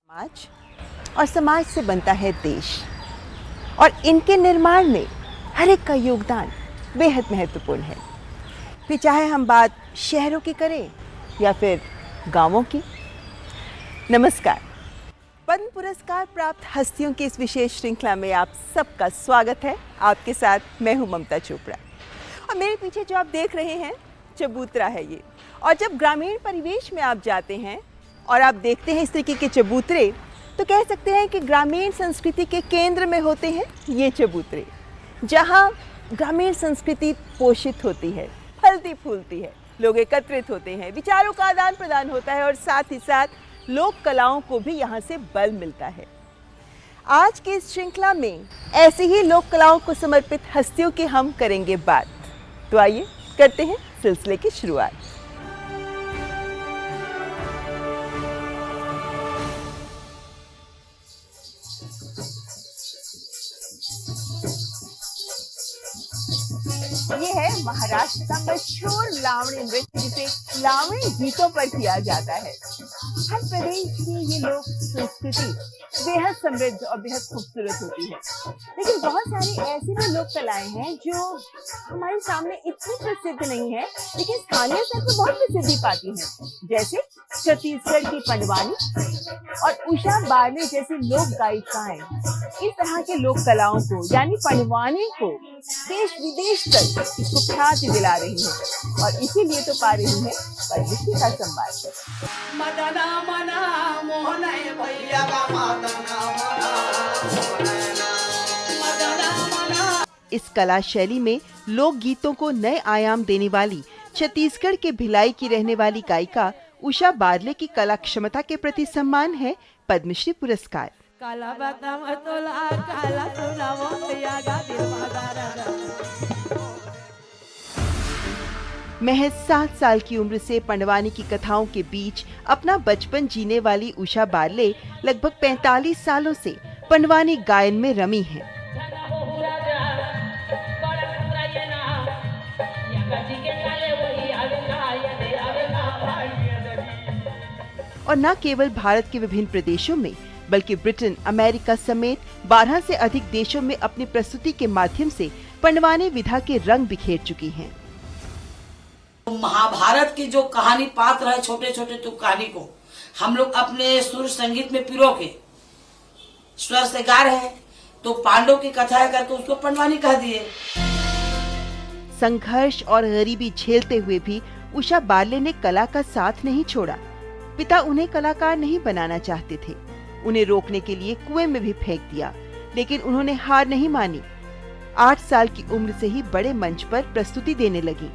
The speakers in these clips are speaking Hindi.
समाज और समाज से बनता है देश और इनके निर्माण में हर एक का योगदान बेहद महत्वपूर्ण है। फिर चाहे हम बात शहरों की करें या फिर गांवों की। नमस्कार, पद्म पुरस्कार प्राप्त हस्तियों की इस विशेष श्रृंखला में आप सबका स्वागत है। आपके साथ मैं हूं ममता चोपड़ा और मेरे पीछे जो आप देख रहे हैं चबूतरा है ये। और जब ग्रामीण परिवेश में आप जाते हैं और आप देखते हैं इस तरीके के चबूतरे, तो कह सकते हैं कि ग्रामीण संस्कृति के केंद्र में होते हैं ये चबूतरे, जहाँ ग्रामीण संस्कृति पोषित होती है, फलती फूलती है, लोग एकत्रित होते हैं, विचारों का आदान प्रदान होता है और साथ ही साथ लोक कलाओं को भी यहाँ से बल मिलता है। आज की इस श्रृंखला में ऐसी ही लोक कलाओं को समर्पित हस्तियों की हम करेंगे बात। तो आइए करते हैं सिलसिले की शुरुआत। ये है महाराष्ट्र का मशहूर लावणी नृत्य, जिसे लावणी गीतों पर किया जाता है। हर प्रदेश की ये लोक संस्कृति बेहद समृद्ध और बेहद खूबसूरत होती है, लेकिन बहुत सारी ऐसी भी लोक कलाएं हैं जो हमारे सामने इतनी प्रसिद्ध नहीं है, लेकिन स्थानीय स्तर पर बहुत प्रसिद्धि पाती हैं। जैसे छत्तीसगढ़ की पंडवानी और उषा बारले जैसी लोक गायिकाएं इस तरह के लोक कलाओं को यानी पंडवानी को देश विदेश तक इसको ख्याति दिला रही है और इसीलिए तो पा रही है पद्मश्री का सम्मान। इस कला शैली में लोक गीतों को नए आयाम देने वाली छत्तीसगढ़ के भिलाई की रहने वाली गायिका उषा बारले की कला क्षमता के प्रति सम्मान है पद्मश्री पुरस्कार। महज 7 साल की उम्र से पंडवानी की कथाओं के बीच अपना बचपन जीने वाली उषा बारले लगभग 45 सालों से पंडवानी गायन में रमी हैं। और न केवल भारत के विभिन्न प्रदेशों में बल्कि ब्रिटेन, अमेरिका समेत 12 से अधिक देशों में अपनी प्रस्तुति के माध्यम से पंडवानी विधा के रंग बिखेर चुकी हैं। महाभारत की जो कहानी पात्र है, छोटे छोटे तो कहानी को हम लोग अपने सुर संगीत में पिरो के स्वर से गा रहे हैं, तो पांडव की कथा है करके उसको पंडवानी कह दिए। संघर्ष और गरीबी झेलते हुए भी उषा बारले ने कला का साथ नहीं छोड़ा। पिता उन्हें कलाकार नहीं बनाना चाहते थे, उन्हें रोकने के लिए कुएं में भी फेंक दिया, लेकिन उन्होंने हार नहीं मानी। 8 साल की उम्र से ही बड़े मंच पर प्रस्तुति देने लगी।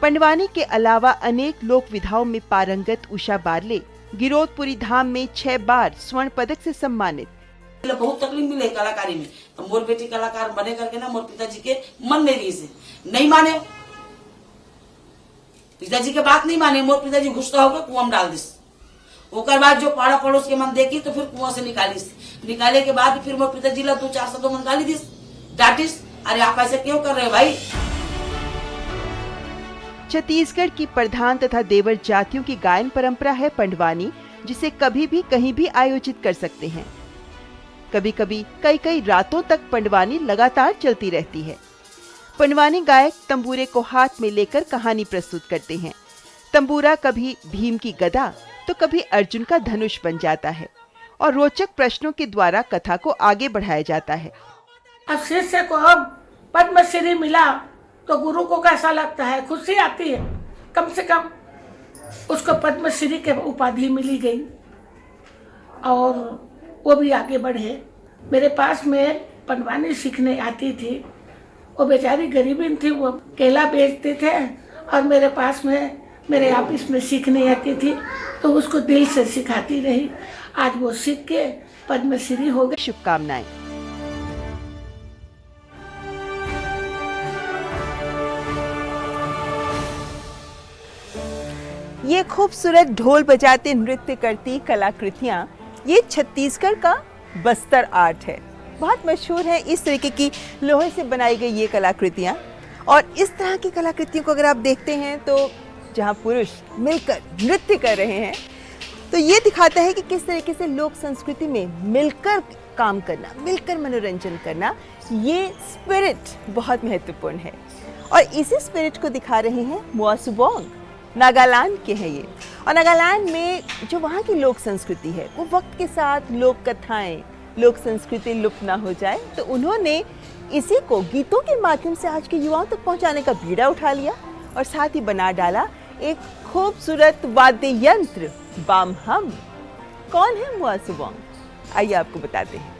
पंडवानी के अलावा अनेक लोक विधाओं में पारंगत उषा बारले गिरोधपुरी धाम में 6 बार स्वर्ण पदक से सम्मानित। बहुत तकलीफ मिले कलाकारी में, तो मोर बेटी कलाकार बने करके ना मोर पिताजी के मन में रही से नहीं माने, पिताजी के बात नहीं माने। मोर पिताजी गुस्सा होकर कुआं में डाल दिस। ओकर बाद जो पाड़ा पड़ोस के मन देखी तो फिर कुआं से निकाले के बाद फिर मोर पिताजी ला 2-4 शब्दों मन गाली दिस, डांटिस, अरे आप ऐसे क्यों कर रहे हो भाई। छत्तीसगढ़ की प्रधान तथा देवर जातियों की गायन परंपरा है पंडवानी, जिसे कभी भी कहीं भी आयोजित कर सकते हैं। कभी कभी कई रातों तक पंडवानी लगातार चलती रहती है। पंडवानी गायक तंबूरे को हाथ में लेकर कहानी प्रस्तुत करते हैं। तंबूरा कभी भीम की गदा तो कभी अर्जुन का धनुष बन जाता है और रोचक प्रश्नों के द्वारा कथा को आगे बढ़ाया जाता है। अब शिष्य को अब पद्मश्री मिला तो गुरु को कैसा लगता है, खुशी आती है। कम से कम उसको पद्मश्री के उपाधि मिली गई और वो भी आगे बढ़े। मेरे पास में पंडवानी सीखने आती थी, वो बेचारी गरीबी थी, वो केला बेचते थे और मेरे पास में मेरे ऑफिस में सीखने आती थी, तो उसको दिल से सिखाती रही। आज वो सीख के पद्मश्री हो गई। शुभकामनाएं। ये खूबसूरत ढोल बजाते नृत्य करती कलाकृतियां ये छत्तीसगढ़ का बस्तर आर्ट है। बहुत मशहूर है इस तरीके की लोहे से बनाई गई ये कलाकृतियां। और इस तरह की कलाकृतियों को अगर आप देखते हैं तो जहां पुरुष मिलकर नृत्य कर रहे हैं, तो ये दिखाता है कि किस तरीके से लोक संस्कृति में मिलकर काम करना, मिलकर मनोरंजन करना, ये स्पिरिट बहुत महत्वपूर्ण है। और इसी स्पिरिट को दिखा रहे हैं मोआ सुबोंग। नागालैंड के हैं ये, और नागालैंड में जो वहाँ की लोक संस्कृति है वो वक्त के साथ लोक कथाएं, लोक संस्कृति लुप्त ना हो जाए, तो उन्होंने इसी को गीतों के माध्यम से आज के युवाओं तक पहुँचाने का बीड़ा उठा लिया और साथ ही बना डाला एक खूबसूरत वाद्य यंत्र बाम हम। कौन है मोआ सुबोंग? आइए आपको बताते हैं।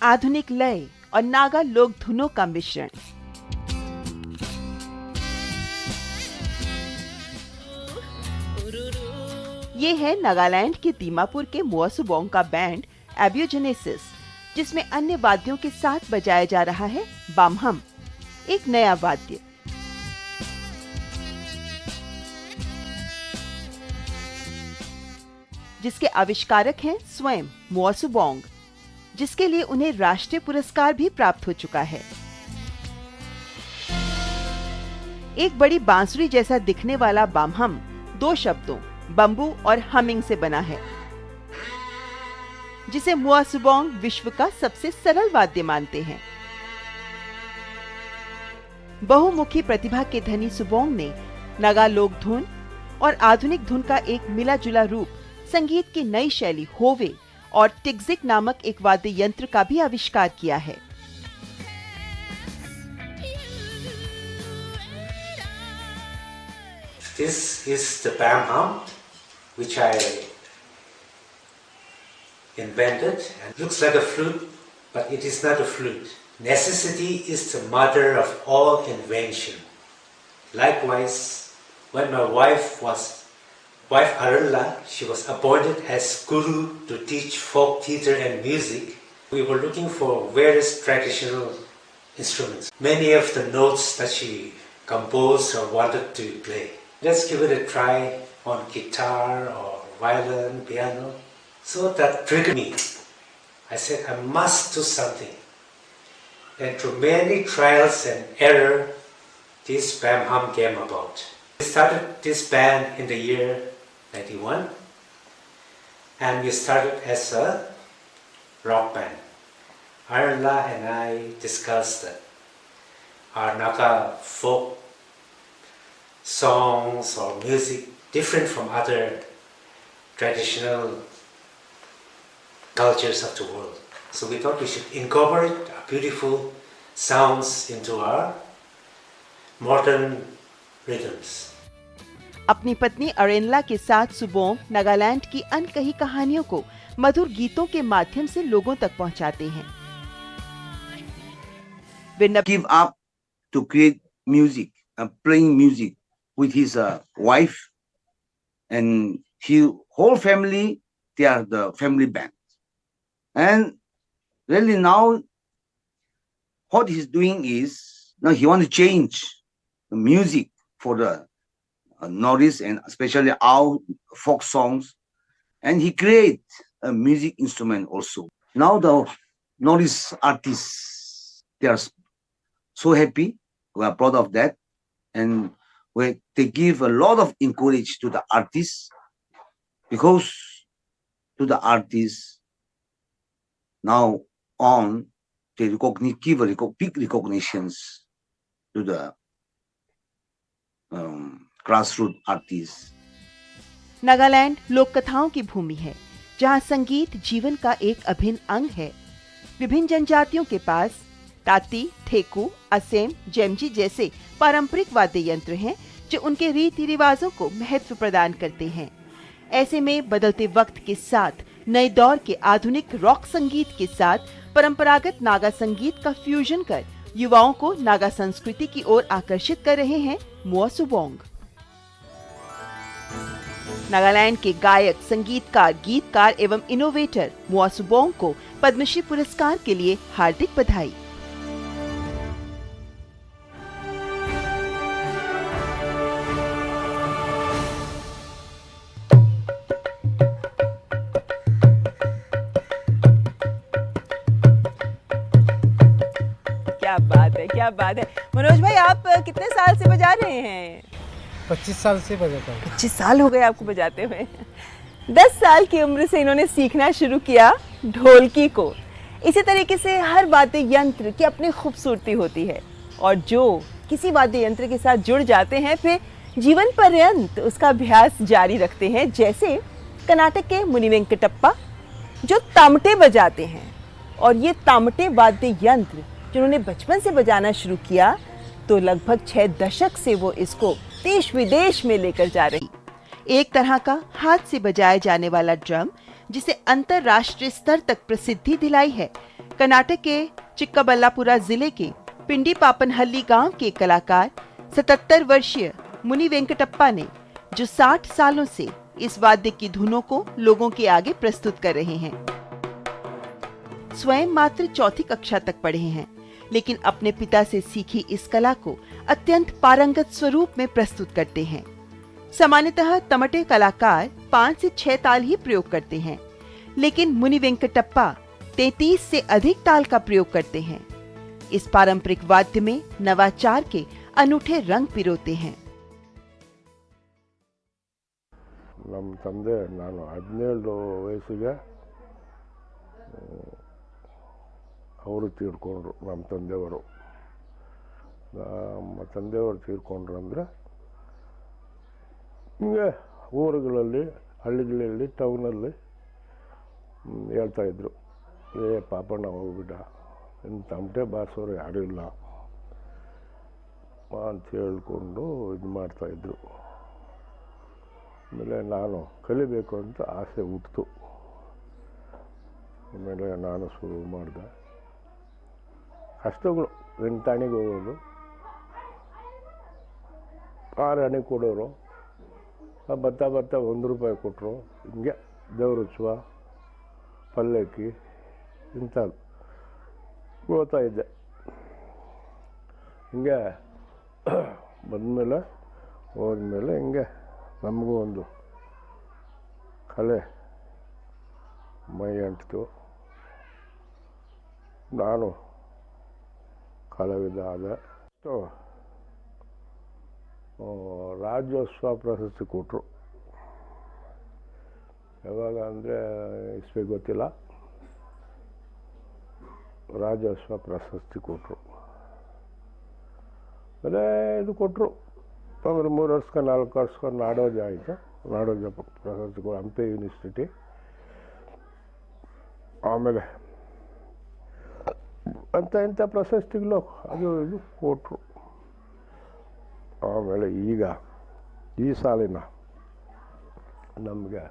आधुनिक लय और नागा लोक धुनों का मिश्रण। ये है नागालैंड के दीमापुर के मोआ सुबोंग का बैंड एबियोजेनेसिस, जिसमें अन्य वाद्यों के साथ बजाया जा रहा है बामहम, एक नया वाद्य। जिसके आविष्कारक हैं स्वयं मोआ सुबोंग, जिसके लिए उन्हें राष्ट्रीय पुरस्कार भी प्राप्त हो चुका है। एक बड़ी बांसुरी जैसा दिखने वाला बामहम 2 शब्दों बम्बू और हमिंग से बना है, जिसे मोआ सुबोंग विश्व का सबसे सरल वाद्य मानते हैं। बहुमुखी प्रतिभा के धनी सुबोंग ने नागा लोक धुन और आधुनिक धुन का एक मिला जुला रूप, संगीत की नई शैली होवे और टिग्जिक नामक एक वाद्य यंत्र का भी आविष्कार किया है। This is the bam-hum, which I invented, and looks like a flute, but it is not a flute. Necessity is the mother of all invention. Likewise, when my wife Arunla, she was appointed as guru to teach folk theatre and music. We were looking for various traditional instruments. Many of the notes that she composed or wanted to play. Let's give it a try on guitar or violin, piano. So that triggered me. I said, I must do something. And through many trials and error, this bam-hum came about. We started this band in the year 91, and we started as a rock band. Arla and I discussed that our Naga folk songs or music different from other traditional cultures of the world. So we thought we should incorporate our beautiful sounds into our modern rhythms. अपनी पत्नी अरेनला के साथ सुबोंग नागालैंड की अनकही कहानियों को मधुर गीतों के माध्यम से लोगों तक पहुंचाते हैं। Give up to create music, playing music with his wife and his whole family. They are the family band, and really now what he's doing is now he wants to change the music for the Northeast and especially our folk songs, and he create a music instrument also. Now the Northeast artists, they are so happy. We are proud of that, and they give a lot of encourage to the artists, because to the artists now on they give big recognitions to the grassroots artists. Nagaland लोक कथाओं की भूमि है, जहां संगीत जीवन का एक अभिन्न अंग है। विभिन्न जनजातियों के पास ताती, ठेकू, असेम, जेमजी जैसे पारंपरिक वाद्य यंत्र हैं, जो उनके रीति रिवाजों को महत्व प्रदान करते हैं। ऐसे में बदलते वक्त के साथ नए दौर के आधुनिक रॉक संगीत के साथ परंपरागत नागा संगीत का फ्यूजन कर युवाओं को नागा संस्कृति की ओर आकर्षित कर रहे हैं मोआ सुबोंग। नागालैंड के गायक, संगीतकार, गीतकार एवं इनोवेटर मोआ सुबोंग को पद्मश्री पुरस्कार के लिए हार्दिक बधाई। क्या बात है। मनोज भाई, आप कितने साल से बजा रहे हैं? 25 साल से बजाता हूँ। 25 साल हो गए आपको बजाते हुए। 10 साल की उम्र से इन्होंने सीखना शुरू किया ढोलकी को। इसी तरीके से हर वाद्य यंत्र की अपनी खूबसूरती होती है और जो किसी वाद्य यंत्र के साथ जुड़ जाते हैं फिर जीवन पर्यंत उसका अभ्यास जारी रखते हैं। जैसे कर्नाटक के मुनि वेंकटप्पा जो तामटे बजाते हैं, और ये तामटे वाद्य यंत्र जिन्होंने बचपन से बजाना शुरू किया तो लगभग 6 दशक से वो इसको देश विदेश में लेकर जा रही। एक तरह का हाथ से बजाया जाने वाला ड्रम जिसे अंतरराष्ट्रीय स्तर तक प्रसिद्धि दिलाई है। कर्नाटक के चिक्काबल्लापुरा जिले के पिंडी पापनहल्ली गांव के कलाकार 77 वर्षीय मुनि वेंकटप्पा ने जो 60 सालों से इस वाद्य की धुनों को लोगों के आगे प्रस्तुत कर रहे हैं। स्वयं मात्र 4ठी कक्षा तक पढ़े हैं, लेकिन अपने पिता से सीखी इस कला को अत्यंत पारंगत स्वरूप में प्रस्तुत करते हैं। सामान्यतः तमटे कलाकार 5 से 6 ताल ही प्रयोग करते हैं, लेकिन मुनि वेंकटप्पा 33 से अधिक ताल का प्रयोग करते हैं। इस पारंपरिक वाद्य में नवाचार के अनूठे रंग पिरोते हैं। ನಮ್ಮ ತಂದೆ ನಾನು 17 ವಯಸ್ಸಿಗೆ ಅವರು ತೀರ್ಕೊಂಡ್ರು. ನಮ್ಮ ತಂದೆಯವರು ತೀರ್ಕೊಂಡ್ರು ಅಂದರೆ ಹಿಂಗೆ ಊರುಗಳಲ್ಲಿ ಹಳ್ಳಿಗಳಲ್ಲಿ ಟೌನಲ್ಲಿ ಹೇಳ್ತಾಯಿದ್ರು, ಪಾಪಣ್ಣ ಹೋಗ್ಬಿಟ್ಟ, ಇನ್ನು ತಮಟೆ ಬಾರಿಸೋರು ಯಾರೂ ಇಲ್ಲ ಅಂತ ಹೇಳ್ಕೊಂಡು ಇದು ಮಾಡ್ತಾಯಿದ್ರು. ಆಮೇಲೆ ನಾನು ಕಲಿಬೇಕು ಅಂತ ಆಸೆ ಹುಟ್ಟಿತು. ಆಮೇಲೆ ನಾನು ಶುರು ಮಾಡಿದೆ. ಕಷ್ಟಗಳು, 8 ಆಣೆಗೆ ಹೋಗೋದು, 6 ಆಣೆ ಕೊಡೋರು, ಬರ್ತಾ ಬರ್ತಾ 1 ರೂಪಾಯಿ ಕೊಟ್ಟರು, ಹಿಂಗೆ ದೇವ್ರ ಉತ್ಸವ ಪಲ್ಲಕ್ಕಿ ಇಂಥದ್ದು ಹೋಗ್ತಾ ಇದ್ದೆ. ಹಿಂಗೆ ಬಂದಮೇಲೆ ಹೋದ್ಮೇಲೆ ಹಿಂಗೆ ನಮಗೂ ಒಂದು ಕಲೆ ಮೈ ಅಂಟಿತು. ನಾನು ಕಲಾವಿದ ಆದೆ. ರಾಜ್ಯೋತ್ಸವ ಪ್ರಶಸ್ತಿ ಕೊಟ್ಟರು. ಯಾವಾಗ ಅಂದರೆ ಇಸ್ವಿ ಗೊತ್ತಿಲ್ಲ, ರಾಜ್ಯೋತ್ಸವ ಪ್ರಶಸ್ತಿ ಕೊಟ್ಟರು. ಅದೇ ಇದು ಕೊಟ್ಟರು. ಆಮೇಲೆ 3 ವರ್ಷಕ್ಕೆ 4 ವರ್ಷಕ್ಕೆ ನಾಡೋಜ ಆಯಿತು. ನಾಡೋಜ ಪ್ರಶಸ್ತಿ ಹಂಪಿ ಯೂನಿವರ್ಸಿಟಿ. ಆಮೇಲೆ ಅಂತ ಇಂಥ ಪ್ರಶಸ್ತಿಗಳು ಅದು ಇದು ಕೊಟ್ಟರು. ಆಮೇಲೆ ಈಗ ಈ ಸಾಲಿನ ನಮಗೆ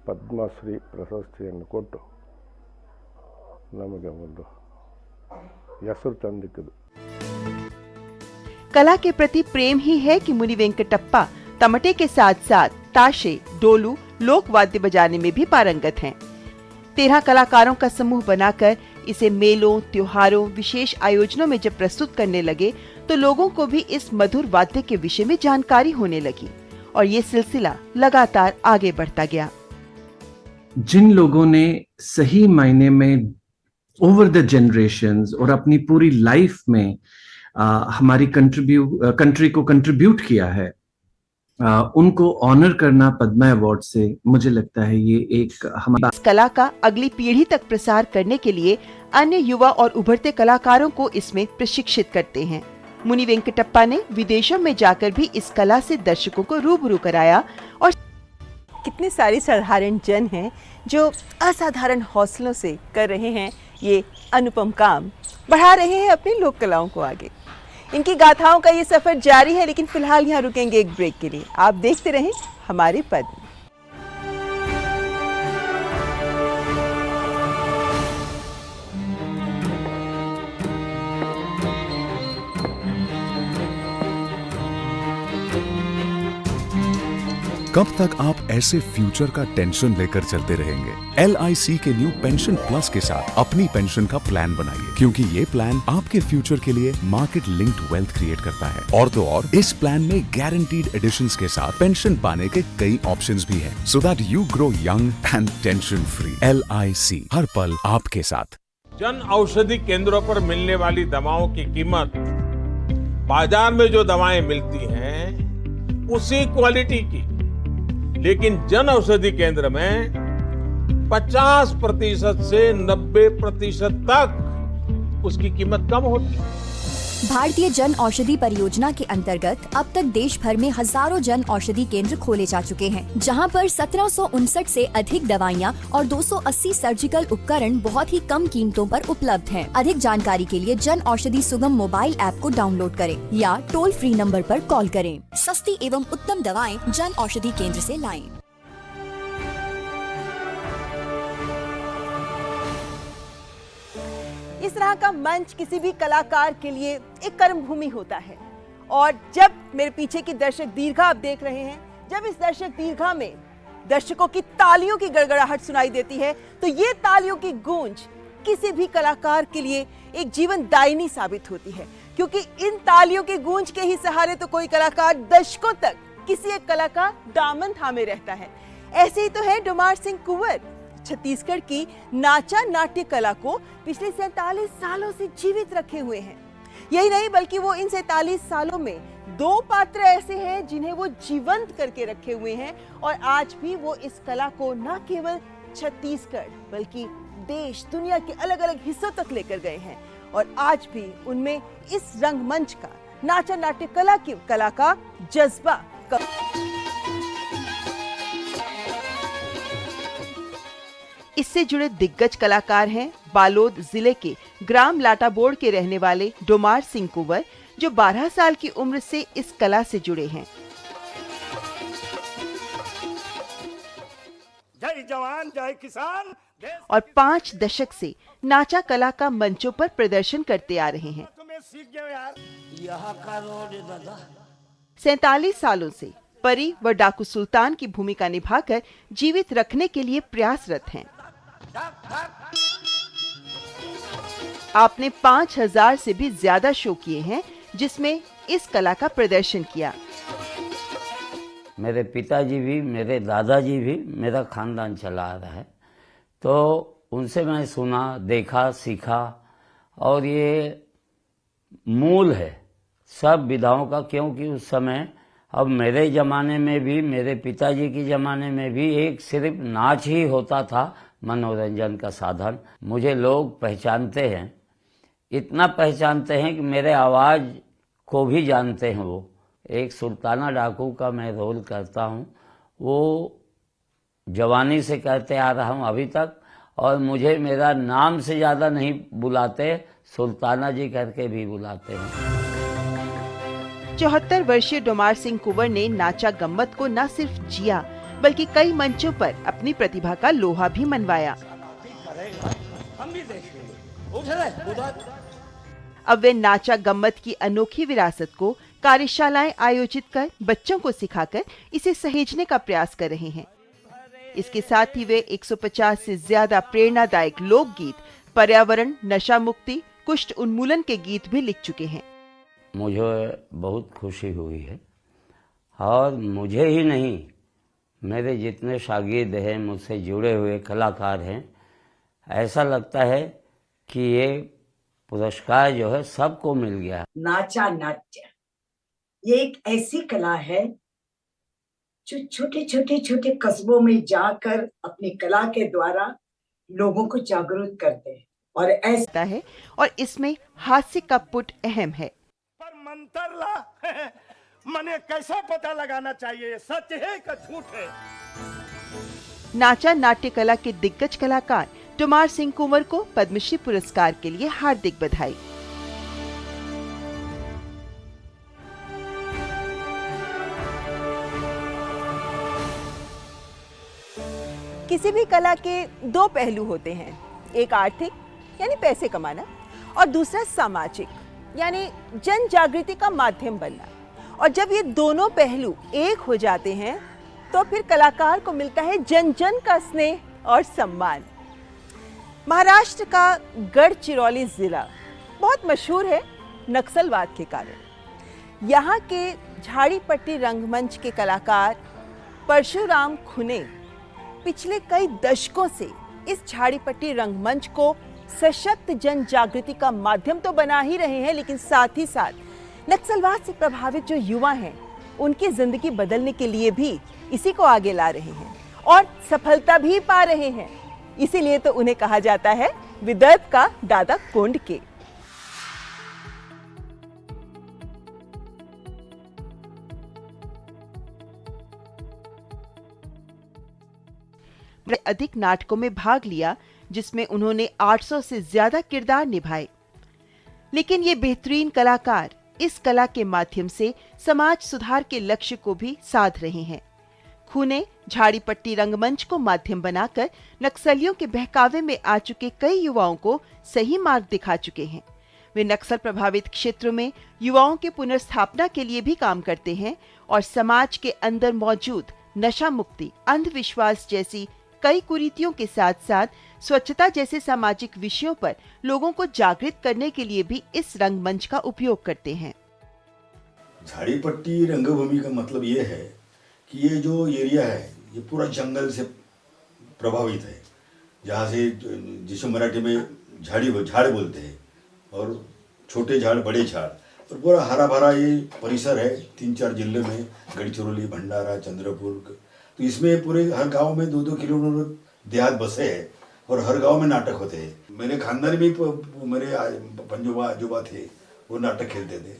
ಪದ್ಮಶ್ರೀ ಪ್ರಶಸ್ತಿಯನ್ನು ಕೊಟ್ಟು ನಮಗೆ ಒಂದು ಹೆಸರು ತಂದಿಕ್ಕಿದ್ದು. कला के प्रति प्रेम ही है कि मुनि वेंकटप्पा तमटे के साथ साथ ताशे, डोलू, लोक वाद्य बजाने में भी पारंगत हैं। 13 कलाकारों का समूह बनाकर इसे मेलों, त्योहारों, विशेष आयोजनों में जब प्रस्तुत करने लगे तो लोगों को भी इस मधुर वाद्य के विषय में जानकारी होने लगी और ये सिलसिला लगातार आगे बढ़ता गया। जिन लोगों ने सही मायने में ओवर द जनरेशंस और अपनी पूरी लाइफ में हमारी कंट्री को कंट्रीब्यूट किया है, उनको ऑनर करना पद्मा अवार्ड से मुझे लगता है ये एक हमारा इस कला का अगली पीढ़ी तक प्रसार करने के लिए अन्य युवा और उभरते कलाकारों को इसमें प्रशिक्षित करते हैं। मुनि वेंकटप्पा ने विदेशों में जाकर भी इस कला से दर्शकों को रूबरू कराया और कितने सारे साधारण जन हैं जो असाधारण हौसलों से कर रहे हैं ये अनुपम काम, बढ़ा रहे हैं अपनी लोक कलाओं को आगे। इनकी गाथाओं का ये सफर जारी है, लेकिन फिलहाल यहाँ रुकेंगे एक ब्रेक के लिए। आप देखते रहें हमारे पद्म। कब तक आप ऐसे फ्यूचर का टेंशन लेकर चलते रहेंगे? LIC के न्यू पेंशन प्लस के साथ अपनी पेंशन का प्लान बनाइए, क्योंकि ये प्लान आपके फ्यूचर के लिए मार्केट लिंक्ड वेल्थ क्रिएट करता है। और तो और इस प्लान में गारंटीड एडिशंस के साथ पेंशन पाने के कई ऑप्शंस भी हैं, so that you grow young and tension free. LIC, हर पल आपके साथ। जन औषधि केंद्रों पर मिलने वाली दवाओं की कीमत बाजार में जो दवाएं मिलती हैं उसी क्वालिटी की, लेकिन जन औषधि केंद्र में 50% से 90% तक उसकी कीमत कम होती है। भारतीय जन औषधि परियोजना के अंतर्गत अब तक देश भर में हजारों जन औषधि केंद्र खोले जा चुके हैं, जहां पर 1759 से अधिक दवाइयां और 280 सर्जिकल उपकरण बहुत ही कम कीमतों पर उपलब्ध हैं। अधिक जानकारी के लिए जन औषधि सुगम मोबाइल ऐप को डाउनलोड करें या टोल फ्री नंबर पर कॉल करें। सस्ती एवं उत्तम दवाएं जन औषधि केंद्र से लाएं। इस तरह का मंच किसी भी कलाकार के लिए एक कर्म भूमि होता है। और जब मेरे पीछे की दर्शक दीर्घा आप देख रहे हैं, जब इस दर्शक दीर्घा में दर्शकों की तालियों की गड़गड़ाहट सुनाई देती है, तो ये तालियों की गूंज किसी भी कलाकार के लिए एक जीवन दायिनी साबित होती है, क्योंकि इन तालियों की गूंज के ही सहारे तो कोई कलाकार दशकों तक किसी एक कला का दामन थामे रहता है। ऐसे ही तो है डोमार सिंह कुंवर, छत्तीसगढ़ की नाचा नाट्य कला को पिछले 47 सालों से जीवित रखे हुए हैं। यही नहीं बल्कि वो इन 47 सालों में 2 पात्र ऐसे हैं जिन्हें वो जीवंत करके रखे हुए हैं, और आज भी वो इस कला को न केवल छत्तीसगढ़ बल्कि देश दुनिया के अलग अलग हिस्सों तक लेकर गए हैं। और आज भी उनमें इस रंगमंच का, नाचा नाट्य कला की कला का जज्बा इससे जुड़े दिग्गज कलाकार हैं बालोद जिले के ग्राम लाटाबोड़ के रहने वाले डोमार सिंह कुंवर, जो 12 साल की उम्र से इस कला से जुड़े हैं। जय जवान जय किसान। और 5 दशक से नाचा कला का मंचों पर प्रदर्शन करते आ रहे हैं। 47 सालों से परी व डाकू सुल्तान की भूमिका निभाकर जीवित रखने के लिए प्रयासरत हैं। आपने 5000 से भी ज्यादा शो किए हैं, जिसमें इस कला का प्रदर्शन किया। मेरे पिताजी भी, मेरे दादाजी भी मेरा खानदान चला आ रहा है, तो उनसे मैं सुना, देखा, सीखा, और ये मूल है सब विधाओं का। क्योंकि उस समय, अब मेरे ज़माने में भी, मेरे पिताजी के ज़माने में भी एक सिर्फ नाच ही होता था मनोरंजन का साधन। मुझे लोग पहचानते हैं, इतना पहचानते हैं कि मेरे आवाज़ को भी जानते हैं। वो एक सुल्ताना डाकू का मैं रोल करता हूँ, वो जवानी से करते आ रहा हूँ अभी तक, और मुझे मेरा नाम से ज़्यादा नहीं बुलाते, सुल्ताना जी करके भी बुलाते हैं। 74 वर्षीय डोमार सिंह कुंवर ने नाचा गम्मत को न सिर्फ जिया बल्कि कई मंचों पर अपनी प्रतिभा का लोहा भी मनवाया। अब वे नाचा गम्मत की अनोखी विरासत को कार्यशालाएं आयोजित कर बच्चों को सिखाकर इसे सहेजने का प्रयास कर रहे हैं। इसके साथ ही वे 150 से ज्यादा प्रेरणादायक लोकगीत, पर्यावरण, नशा मुक्ति, कुष्ठ उन्मूलन के गीत भी लिख चुके हैं। मुझे बहुत खुशी हुई है, और मुझे ही नहीं, मेरे जितने शागिर्द हैं, मुझसे जुड़े हुए कलाकार हैं, ऐसा लगता है कि ये पुरस्कार जो है सबको मिल गया। नाचा नाट्य ये एक ऐसी कला है जो छोटे छोटे छोटे कस्बों में जाकर अपनी कला के द्वारा लोगों को जागरूक करते हैं, और ऐसा है, और इसमें हास्य का पुट अहम है। पर मंत्र ला मने कैसा पता लगाना चाहिए सच है कि झूठ है। नाचा नाट्य कला के दिग्गज कलाकार डोमार सिंह कुंवर को पद्मश्री पुरस्कार के लिए हार्दिक बधाई। किसी भी कला के 2 पहलू होते हैं, एक आर्थिक यानी पैसे कमाना, और दूसरा सामाजिक यानी जन जागृति का माध्यम बनना। और जब ये दोनों पहलू एक हो जाते हैं तो फिर कलाकार को मिलता है जन जन का स्नेह और सम्मान। महाराष्ट्र का गढ़चिरौली जिला बहुत मशहूर है नक्सलवाद के कारण। यहाँ के झाड़ीपट्टी रंगमंच के कलाकार परशुराम खुने पिछले कई दशकों से इस झाड़ीपट्टी रंगमंच को सशक्त जन जागृति का माध्यम तो बना ही रहे हैं, लेकिन साथ ही साथ नक्सलवाद से प्रभावित जो युवा हैं उनकी जिंदगी बदलने के लिए भी इसी को आगे ला रहे हैं और सफलता भी पा रहे हैं। इसीलिए तो उन्हें कहा जाता है विदर्भ का दादा कोंडके। अधिक नाटकों में भाग लिया जिसमें उन्होंने 800 से ज्यादा किरदार निभाए। लेकिन ये बेहतरीन कलाकार इस कला के माध्यम से समाज सुधार के लक्ष्य को भी साध रहे हैं। खूने झाड़ीपट्टी रंगमंच को माध्यम बनाकर नक्सलियों के बहकावे में आ चुके कई युवाओं को सही मार्ग दिखा चुके हैं। वे नक्सल प्रभावित क्षेत्रों में युवाओं के पुनर्स्थापना के लिए भी काम करते हैं और समाज के अंदर मौजूद नशा मुक्ति, अंधविश्वास जैसी कई कुरीतियों के साथ साथ स्वच्छता जैसे सामाजिक विषयों पर लोगों को जागृत करने के लिए भी इस रंगमंच का उपयोग करते हैं। झाड़ीपट्टी रंगभूमि का मतलब ये है कि ये जो एरिया है ये पूरा जंगल से प्रभावित है, जहाँ से जिसे मराठी में झाड़ बोलते हैं, और छोटे झाड़ बड़े झाड़, और पूरा हरा भरा ये परिसर है 3-4 जिले में, गढ़चिरौली, भंडारा, चंद्रपुर। तो इसमें पूरे हर गांव में 2-2 किलोमीटर देहात बसे हैं और हर गांव में नाटक होते हैं। मेरे खानदान में मेरे पंजोबा आजोबा थे, वो नाटक खेलते थे।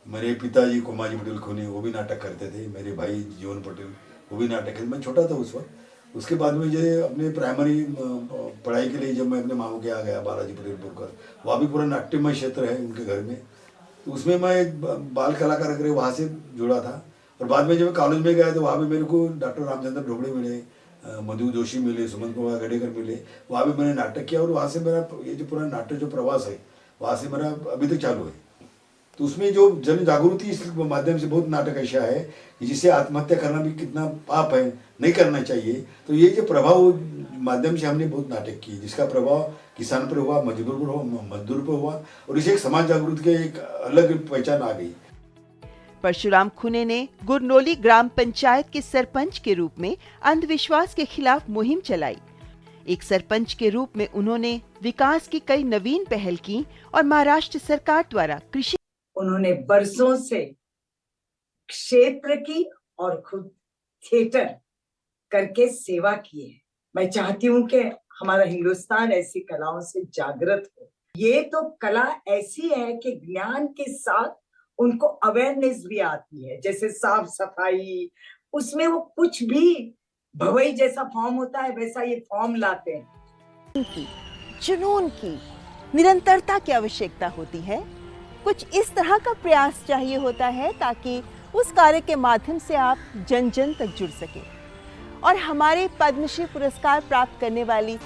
मेरे पिताजी कोमाजी पटेल खूनी वो भी नाटक करते थे। मेरे भाई जीवन पटेल वो भी नाटक खेलते। मैं छोटा था उस वक्त। उसके बाद में जो अपने प्राइमरी पढ़ाई के लिए जब मैं अपने मामू के यहाँ गया बालाजी पटेल पुरकर, वहाँ भी पूरा नाट्यमय क्षेत्र है उनके घर में, तो उसमें मैं एक बाल कलाकार करके वहाँ से जुड़ा था। और बाद में जब मैं कॉलेज में गया तो वहाँ भी मेरे को डॉक्टर रामचंद्र ढोबड़े मिले, मधु जोशी मिले, सुमंत कुमार गडेकर मिले, वहाँ भी मैंने नाटक किया। और वहाँ से मेरा ये जो पूरा नाटक जो प्रवास है वहाँ से मेरा अभी तक चालू है। तो उसमें जो जन जागृति इस माध्यम से बहुत नाटक ऐसा है कि जिससे आत्महत्या करना भी कितना पाप है, नहीं करना चाहिए। तो ये जो प्रभाव माध्यम से हमने बहुत नाटक किए, जिसका प्रभाव किसान पर हुआ, मजदूर पर हुआ, मजदूर पर हुआ, और इसे एक समाज जागृति के एक अलग पहचान आ गई। परशुराम खूने ने गुरनोली ग्राम पंचायत के सरपंच के रूप में अंधविश्वास के खिलाफ मुहिम चलाई। एक सरपंच के रूप में उन्होंने विकास की कई नवीन पहल की और महाराष्ट्र सरकार द्वारा कृषि उन्होंने बरसों से क्षेत्र की और खुद थिएटर करके सेवा की है। मैं चाहती हूँ कि हमारा हिंदुस्तान ऐसी कलाओं से जागृत हो। ये तो कला ऐसी है कि ज्ञान के साथ उनको अवेयरनेस भी आती है, जैसे साफ सफाई, उसमें वो कुछ भी भवई जैसा फॉर्म होता है वैसा ये फॉर्म लाते हैं। जुनून की निरंतरता की आवश्यकता होती है। कुछ इस तरह का प्रयास चाहिए होता है ताकि उस कार्य के माध्यम से आप जन जन तक जुड़ सके। और हमारे पद्मश्री पुरस्कार प्राप्त करने वाली